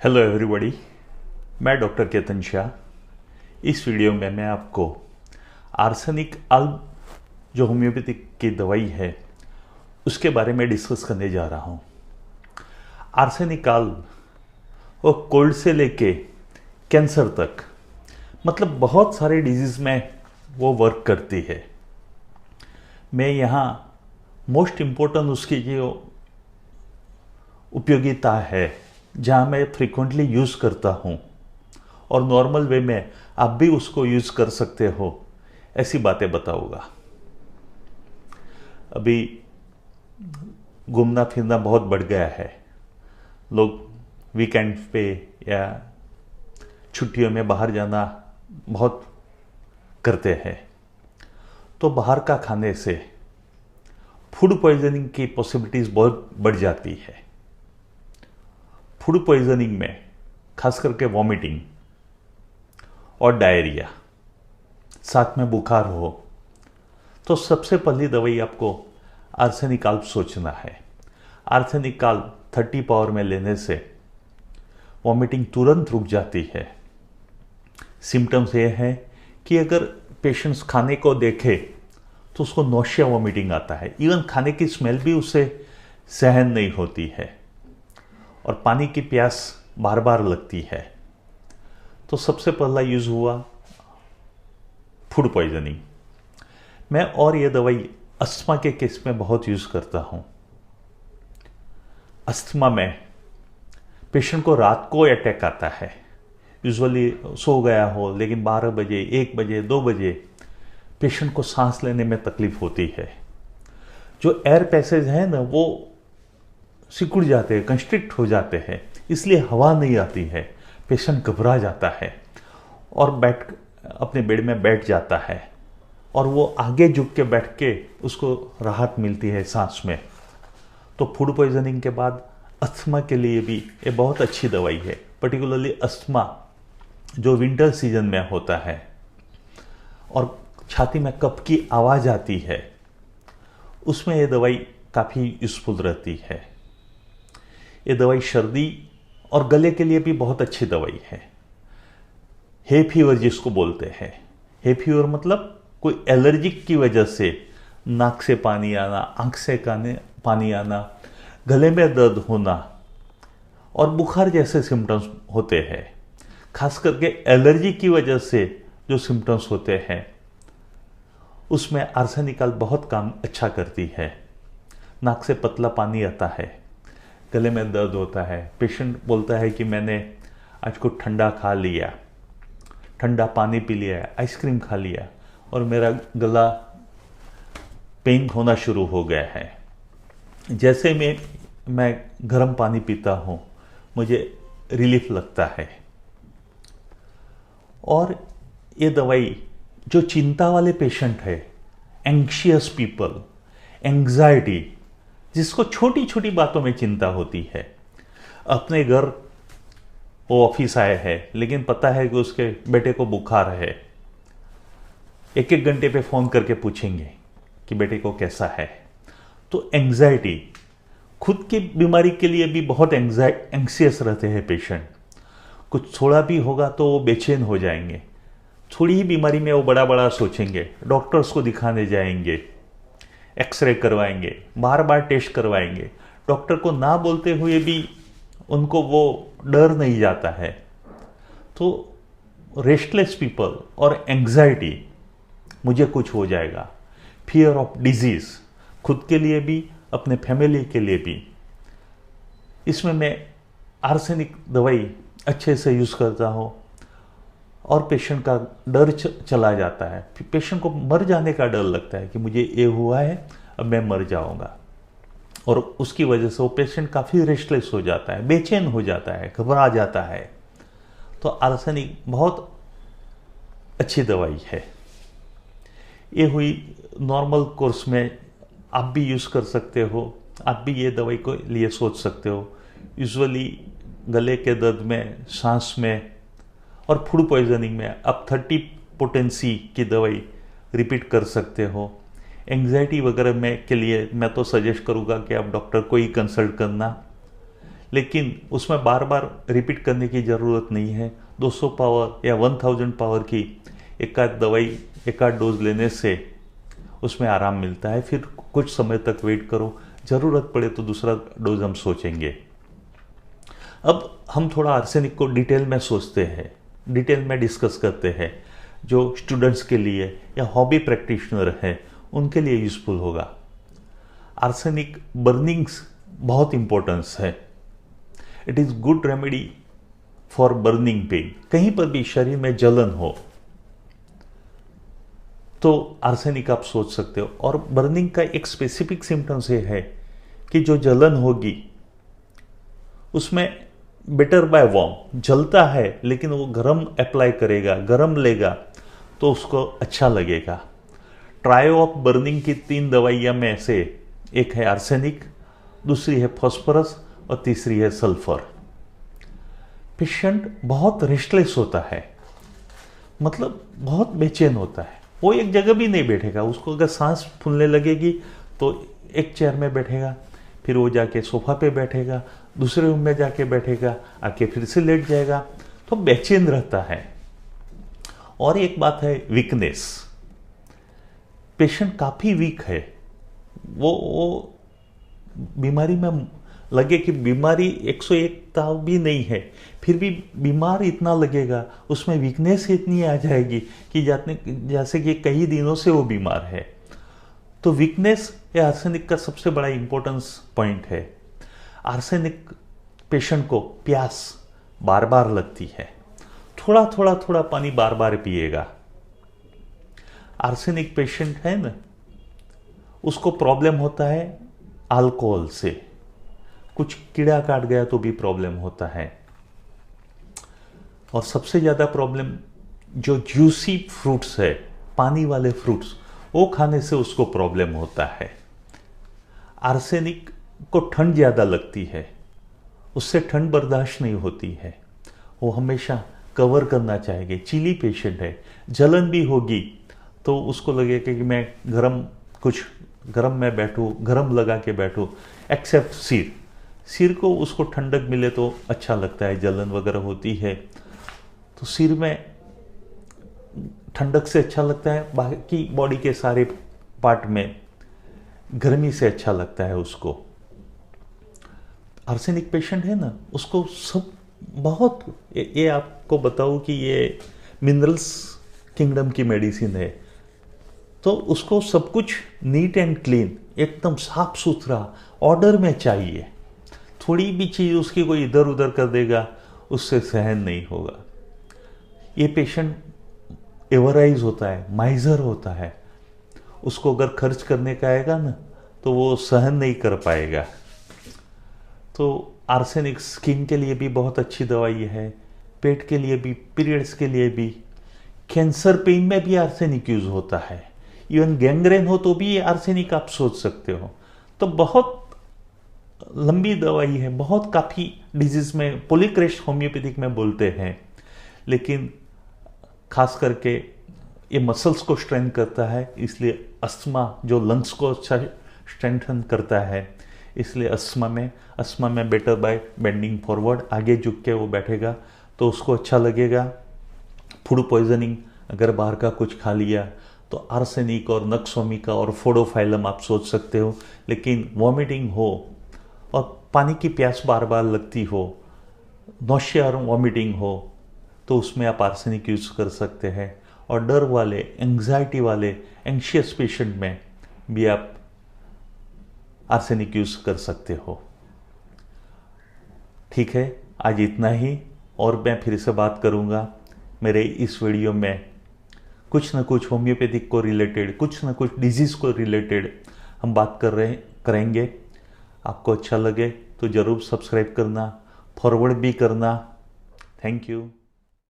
Hello everybody, मैं doctor Ketan Shah. इस video में मैं आपको आर्सेनिक अल्ब जो होम्योपैथिक की दवाई है उसके बारे में डिस्कस करने जा रहा हूँ। आर्सेनिक अल्ब वो कोल्ड से लेके कैंसर तक, मतलब बहुत सारे डिजीज़ में वो वर्क करती है। मैं यहाँ मोस्ट इम्पोर्टेंट उसकी जो उपयोगिता है, जहाँ मैं फ्रीक्वेंटली यूज़ करता हूँ और नॉर्मल वे में आप भी उसको यूज़ कर सकते हो, ऐसी बातें बताऊँगा। अभी घूमना फिरना बहुत बढ़ गया है। लोग वीकेंड पे या छुट्टियों में बाहर जाना बहुत करते हैं, तो बाहर का खाने से फूड पॉइजनिंग की पॉसिबिलिटीज़ बहुत बढ़ जाती है। फूड पॉइजनिंग में खास करके वॉमिटिंग और डायरिया, साथ में बुखार हो, तो सबसे पहली दवाई आपको आर्सेनिक अल्ब सोचना है। आर्सेनिक अल्ब 30 पावर में लेने से वॉमिटिंग तुरंत रुक जाती है। सिम्टम्स ये हैं कि अगर पेशेंट्स खाने को देखे तो उसको नौशिया वॉमिटिंग आता है, इवन खाने की स्मेल भी उसे सहन नहीं होती है और पानी की प्यास बार बार लगती है। तो सबसे पहला यूज़ हुआ फूड पॉइजनिंग में, और ये दवाई अस्थमा के केस में बहुत यूज़ करता हूँ। अस्थमा में पेशेंट को रात को अटैक आता है, यूजुअली सो गया हो, लेकिन 12 बजे, 1 बजे, 2 बजे पेशेंट को सांस लेने में तकलीफ होती है। जो एयर पैसेज है ना, वो सिकुड़ जाते हैं, कंस्ट्रिक्ट हो जाते हैं, इसलिए हवा नहीं आती है। पेशेंट घबरा जाता है और अपने बेड में बैठ जाता है और वो आगे झुक के बैठ के उसको राहत मिलती है सांस में। तो फूड पॉइजनिंग के बाद अस्थमा के लिए भी ये बहुत अच्छी दवाई है, पर्टिकुलरली अस्थमा जो विंटर सीजन में होता है और छाती में कफ की आवाज़ आती है, उसमें ये दवाई काफ़ी यूज़फुल रहती है। ये दवाई सर्दी और गले के लिए भी बहुत अच्छी दवाई है। हे फीवर जिसको बोलते हैं, हे फीवर मतलब कोई एलर्जिक की वजह से नाक से पानी आना, आंख से पानी आना, गले में दर्द होना और बुखार जैसे सिम्टम्स होते हैं। खास करके एलर्जी की वजह से जो सिम्टम्स होते हैं उसमें आर्सेनिक अल्ब बहुत काम अच्छा करती है। नाक से पतला पानी आता है, गले में दर्द होता है, पेशेंट बोलता है कि मैंने आज को ठंडा खा लिया, ठंडा पानी पी लिया, आइसक्रीम खा लिया और मेरा गला पेन होना शुरू हो गया है। जैसे मैं गर्म पानी पीता हूँ मुझे रिलीफ लगता है। और ये दवाई जो चिंता वाले पेशेंट है, एंग्शियस पीपल, एंग्जाइटी, जिसको छोटी छोटी बातों में चिंता होती है, अपने घर वो ऑफिस आए हैं लेकिन पता है कि उसके बेटे को बुखार है, 1-1 घंटे पे फ़ोन करके पूछेंगे कि बेटे को कैसा है। तो एंग्जाइटी, खुद की बीमारी के लिए भी बहुत एंग्शियस रहते हैं पेशेंट। कुछ थोड़ा भी होगा तो वो बेचैन हो जाएंगे, थोड़ी ही बीमारी में वो बड़ा बड़ा सोचेंगे, डॉक्टर्स को दिखाने जाएंगे, एक्सरे करवाएंगे, बार बार टेस्ट करवाएंगे। डॉक्टर को ना बोलते हुए भी उनको वो डर नहीं जाता है। तो रेस्टलेस पीपल और एंग्जाइटी, मुझे कुछ हो जाएगा, फियर ऑफ डिजीज़, खुद के लिए भी अपने फैमिली के लिए भी, इसमें मैं आर्सेनिक दवाई अच्छे से यूज़ करता हूँ और पेशेंट का डर चला जाता है। पेशेंट को मर जाने का डर लगता है कि मुझे ये हुआ है, अब मैं मर जाऊंगा, और उसकी वजह से वो पेशेंट काफ़ी रेस्टलेस हो जाता है, बेचैन हो जाता है, घबरा जाता है। तो आर्सेनिक बहुत अच्छी दवाई है। ये हुई नॉर्मल कोर्स में, आप भी यूज़ कर सकते हो, आप भी ये दवाई को लिए सोच सकते हो। यूजुअली गले के दर्द में, सांस में और फूड पॉइजनिंग में आप 30 पोटेंसी की दवाई रिपीट कर सकते हो। एंग्जाइटी वगैरह में के लिए मैं तो सजेस्ट करूँगा कि आप डॉक्टर को ही कंसल्ट करना, लेकिन उसमें बार बार रिपीट करने की ज़रूरत नहीं है। 200 पावर या 1000 पावर की एकाध दवाई, एकाध डोज लेने से उसमें आराम मिलता है। फिर कुछ समय तक वेट करो, ज़रूरत पड़े तो दूसरा डोज हम सोचेंगे। अब हम थोड़ा आर्सेनिक को डिटेल में सोचते हैं, डिटेल में डिस्कस करते हैं। जो स्टूडेंट्स के लिए या हॉबी प्रैक्टिशनर हैं उनके लिए यूज़फुल होगा। आर्सेनिक बर्निंग्स बहुत इंपॉर्टेंस है। It is good remedy for burning pain. कहीं पर भी शरीर में जलन हो तो आर्सेनिक आप सोच सकते हो। और बर्निंग का एक स्पेसिफिक सिम्टम्स ये है कि जो जलन होगी उसमें बेटर बाय वार्म, जलता है लेकिन वो गरम अप्लाई करेगा, गरम लेगा तो उसको अच्छा लगेगा। ट्रायो ऑफ बर्निंग की 3 दवाइयाँ में से एक है आर्सेनिक, दूसरी है फॉस्फोरस और तीसरी है सल्फर। पेशेंट बहुत रेस्टलेस होता है, मतलब बहुत बेचैन होता है। वो एक जगह भी नहीं बैठेगा। उसको अगर सांस फूलने लगेगी तो एक चेयर में बैठेगा, फिर वो जाके सोफा पे बैठेगा, दूसरे रूम में जाके बैठेगा, आके फिर से लेट जाएगा, तो बेचैन रहता है। और एक बात है वीकनेस। पेशेंट काफ़ी वीक है। वो बीमारी में लगे कि बीमारी 101 भी नहीं है, फिर भी बीमार इतना लगेगा, उसमें वीकनेस इतनी आ जाएगी कि जैसे कि कई दिनों से वो बीमार है। तो वीकनेस या आर्सेनिक का सबसे बड़ा इंपॉर्टेंस पॉइंट है। आर्सेनिक पेशेंट को प्यास बार बार लगती है, थोड़ा पानी बार बार पिएगा। आर्सेनिक पेशेंट है ना, उसको प्रॉब्लम होता है अल्कोहल से, कुछ कीड़ा काट गया तो भी प्रॉब्लम होता है। और सबसे ज़्यादा प्रॉब्लम जो जूसी फ्रूट्स है, पानी वाले फ्रूट्स, वो खाने से उसको प्रॉब्लम होता है। आर्सेनिक को ठंड ज़्यादा लगती है, उससे ठंड बर्दाश्त नहीं होती है, वो हमेशा कवर करना चाहेंगे। चीली पेशेंट है, जलन भी होगी तो उसको लगेगा कि मैं कुछ गरम में बैठूँ, गरम लगा के बैठूँ। एक्सेप्ट सिर को उसको ठंडक मिले तो अच्छा लगता है। जलन वगैरह होती है तो सिर में ठंडक से अच्छा लगता है, बाकी बॉडी के सारे पार्ट में गर्मी से अच्छा लगता है उसको। आर्सेनिक पेशेंट है ना, उसको सब बहुत, ये आपको बताऊं कि ये मिनरल्स किंगडम की मेडिसिन है, तो उसको सब कुछ नीट एंड क्लीन, एकदम साफ सुथरा ऑर्डर में चाहिए। थोड़ी भी चीज़ उसकी कोई इधर उधर कर देगा, उससे सहन नहीं होगा। ये पेशेंट एवराइज होता है, माइजर होता है, उसको अगर खर्च करने का आएगा ना तो वो सहन नहीं कर पाएगा। तो आर्सेनिक स्किन के लिए भी बहुत अच्छी दवाई है, पेट के लिए भी, पीरियड्स के लिए भी। कैंसर पेन में भी आर्सेनिक यूज होता है। इवन गैंग्रेन हो तो भी ये आर्सेनिक आप सोच सकते हो। तो बहुत लंबी दवाई है, बहुत काफ़ी डिजीज में पोलीक्रेस्ट होम्योपैथिक में बोलते हैं, लेकिन खास करके ये मसल्स को स्ट्रेंथ करता है, इसलिए अस्थमा जो लंग्स को अच्छा स्ट्रेंथन करता है, इसलिए अस्थमा में बेटर बाय बेंडिंग फॉरवर्ड, आगे झुक के वो बैठेगा तो उसको अच्छा लगेगा। फूड पॉइजनिंग, अगर बाहर का कुछ खा लिया तो आर्सेनिक और नक्सोमिका और फोडोफाइलम आप सोच सकते हो। लेकिन वॉमिटिंग हो और पानी की प्यास बार बार लगती हो, नौशिया और वॉमिटिंग हो, तो उसमें आप आर्सेनिक यूज कर सकते हैं। और डर वाले, एंग्जाइटी वाले, एंशियस पेशेंट में भी आप आर्सेनिक यूज कर सकते हो। ठीक है, आज इतना ही, और मैं फिर से बात करूंगा मेरे इस वीडियो में कुछ न कुछ होम्योपैथिक को रिलेटेड, कुछ न कुछ डिजीज को रिलेटेड हम बात करेंगे। आपको अच्छा लगे तो ज़रूर सब्सक्राइब करना, फॉरवर्ड भी करना। Thank you.